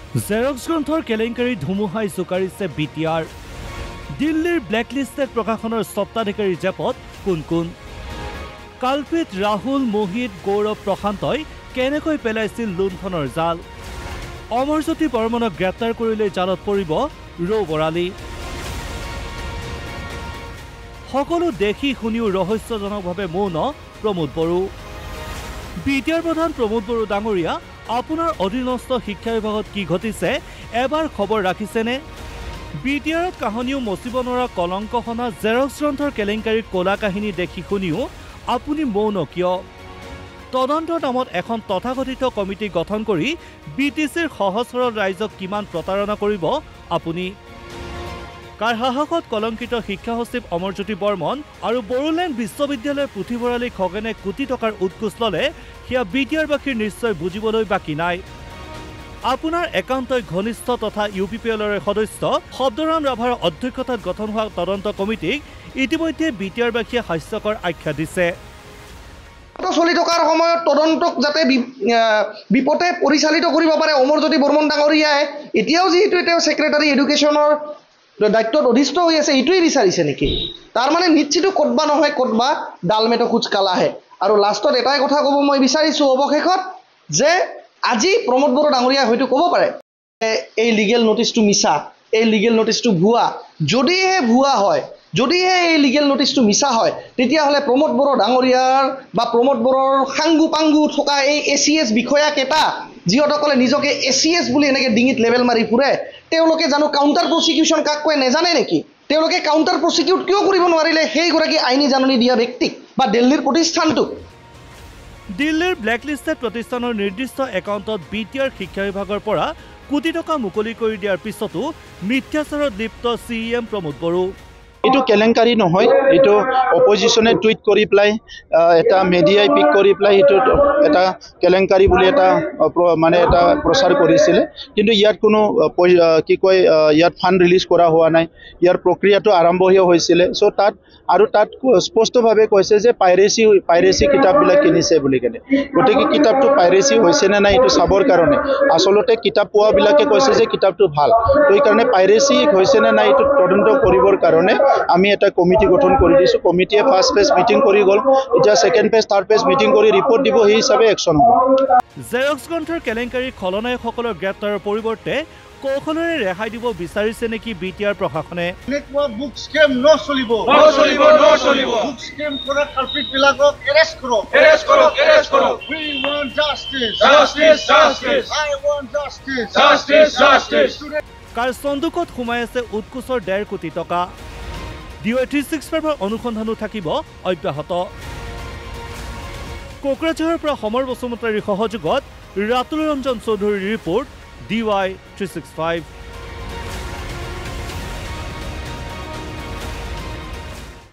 Xerox গ্ৰন্থৰ কেলেংকাৰী ধুমুহাই জোকাৰিছে বিটিআৰ দিল্লীৰ ব্লেকলিষ্টেড প্ৰকাশনৰ স্বত্বাধিকাৰী জেপত কোন কোন কালপিত ৰাহুল মোহিত গৌৰৱ প্ৰশান্তই কেনেকৈ পেলাইছিল লুণ্ঠনৰ জাল অমৰজ্যোতি বৰ্মনক গ্ৰেপ্তাৰ কৰিলে জালত পৰিব ৰৌ বৰালী সকলো দেখি শুনিও ৰহস্যজনকভাৱে মৌন প্ৰমোদ বড়ো বিটিআৰ প্ৰধান প্ৰমোদ বড়ো ডাঙৰীয়া আপোনাৰ অধীনস্থ শিক্ষা বিভাগত কি ঘটিছে এবাৰ খবৰ ৰাখিছেনে বিটিআৰত কাহিনীও মচিব নোৱাৰা কলংকহনা জেৰক্স গ্ৰন্থৰ কেলেংকাৰীৰ কলা কাহিনী দেখি শুনিও আপুনি মৌন কিয় তদন্তৰ নামত এখন তথাকথিত কমিটি গঠন কৰি বিটিচিৰ সহজ সৰল ৰাইজক কিমান প্ৰতাৰণা কৰিব আপুনি কাৰ সাহসত কলংকিত শিক্ষা সচিব অমৰজ্যোতি বৰ্মন আৰু বড়োলেণ্ড বিশ্ববিদ্যালয়ৰ পুথিভঁৰালী খগেনে কোটি টকাৰ উৎকোচ ল'লে সেয়া বিটিআৰবাসীৰ নিশ্চয় বুজিবলৈ বাকী নাই আপোনাৰ একান্তই ঘনিষ্ঠ তথা ইউপিপিএলৰ সদস্য শব্দৰাম ৰাভাৰ অধ্যক্ষতাত গঠন হোৱা তদন্ত কমিটিক ইতিমধ্যে বিটিআৰবাসীয়ে হাস্যকৰ আখ্যা দিছে চলি থকাৰ সময়ত তদন্তক যাতে বিপথে পৰিচালিত কৰিব পাৰে অমৰজ্যোতি বৰ্মন ডাঙৰীয়াই এতিয়াও যিহেতু তেওঁ ছেক্ৰেটাৰী এডুকেশ্যনৰ দায়িত্বত অধিষ্ঠ হৈ আছে এইটোৱেই বিচাৰিছে নেকি তাৰ মানে নিশ্চিত ক'তবা নহয় ক'তবা ডালমেটো খোজ কালাহে আৰু লাষ্টত এটাই কথা ক'ব মই বিচাৰিছোঁ অৱশেষত যে আজি প্ৰমোদ বড়ো ডাঙৰীয়াই হয়তো ক'ব পাৰে এই লিগেল নটিচটো মিছা এই লিগেল নটিচটো ভুৱা যদিহে ভুৱা হয় যদিহে এই লিগেল নটিচটো মিছা হয় তেতিয়াহ'লে প্ৰমোদ বড়ো ডাঙৰীয়াৰ বা প্ৰমোদ বড়োৰ সাংগু পাংগু থকা এই এচিএছ বিষয়াকেইটা যিসকলে নিজকে এচিএছ বুলি এনেকৈ ডিঙিত লেবেল মাৰি ফুৰে তেওঁলোকে জানো কাউণ্টাৰ প্ৰচিকিউশ্যন কাক কয় নেজানে নেকি তেওঁলোকে কাউণ্টাৰ প্ৰচিকিউট কিয় কৰিব নোৱাৰিলে সেইগৰাকী আইনী জাননী দিয়া ব্যক্তিক বা দিল্লীৰ প্ৰতিষ্ঠানটোক দিল্লীৰ ব্লেকলিষ্টেড প্ৰতিষ্ঠানৰ নিৰ্দিষ্ট একাউণ্টত বিটিআৰ শিক্ষা বিভাগৰ পৰা কোটি টকা মুকলি কৰি দিয়াৰ পিছতো মিথ্যাচাৰত লিপ্ত চিএম প্ৰমোদ বড়ো এইটো কেলেংকাৰী নহয় এইটো অপজিশ্যনে টুইট কৰি পেলাই এটা মিডিয়াই পিক কৰি পেলাই এইটো এটা কেলেংকাৰী বুলি এটা মানে এটা প্ৰচাৰ কৰিছিলে কিন্তু ইয়াত কোনো কি কয় ইয়াত ফাণ্ড ৰিলিজ কৰা হোৱা নাই ইয়াৰ প্ৰক্ৰিয়াটো আৰম্ভহে হৈছিলে চ' তাত স্পষ্টভাৱে কৈছে যে পাইৰেচি কিতাপবিলাক কিনিছে বুলি কেনে গতিকে কিতাপটো পাইৰেচি হৈছে নে নাই এইটো চাবৰ কাৰণে আচলতে কিতাপ পোৱাবিলাকে কৈছে যে কিতাপটো ভাল তো এইকাৰণে পাইৰেচি হৈছে নে নাই এইটো তদন্ত কৰিবৰ কাৰণে আমি এটা কমিটি গঠন কৰি দিছোঁ কমিটিয়ে ফাৰ্ষ্ট ফেজ মিটিং কৰি গ'ল এতিয়া second phase third phase meeting কৰি ৰিপৰ্ট দিব সেই হিচাপে একশ্যন হ'ব জেৰক্স গ্ৰন্থৰ কেলেংকাৰী খলনায়কসকলৰ গ্ৰেপ্তাৰৰ পৰিৱৰ্তে কৌশলেৰে ৰেহাই দিব বিচাৰিছে নেকি বিটিআৰ প্ৰশাসনে বুক স্কেম নচলিব বুক স্কেম কৰা কালপিতবিলাকক এৰেষ্ট কৰক we want justice I want justice কাৰ সন্দুকত সোমাই আছে উৎকোচৰ 1.5 কোটি টকা DY 365 অনুসন্ধানো থাকিব অব্যাহত কোকৰাঝাৰৰ পৰা সমৰ বসুমতাৰীৰ সহযোগত ৰাতুল ৰঞ্জন চৌধুৰীৰ ৰিপৰ্ট DY 365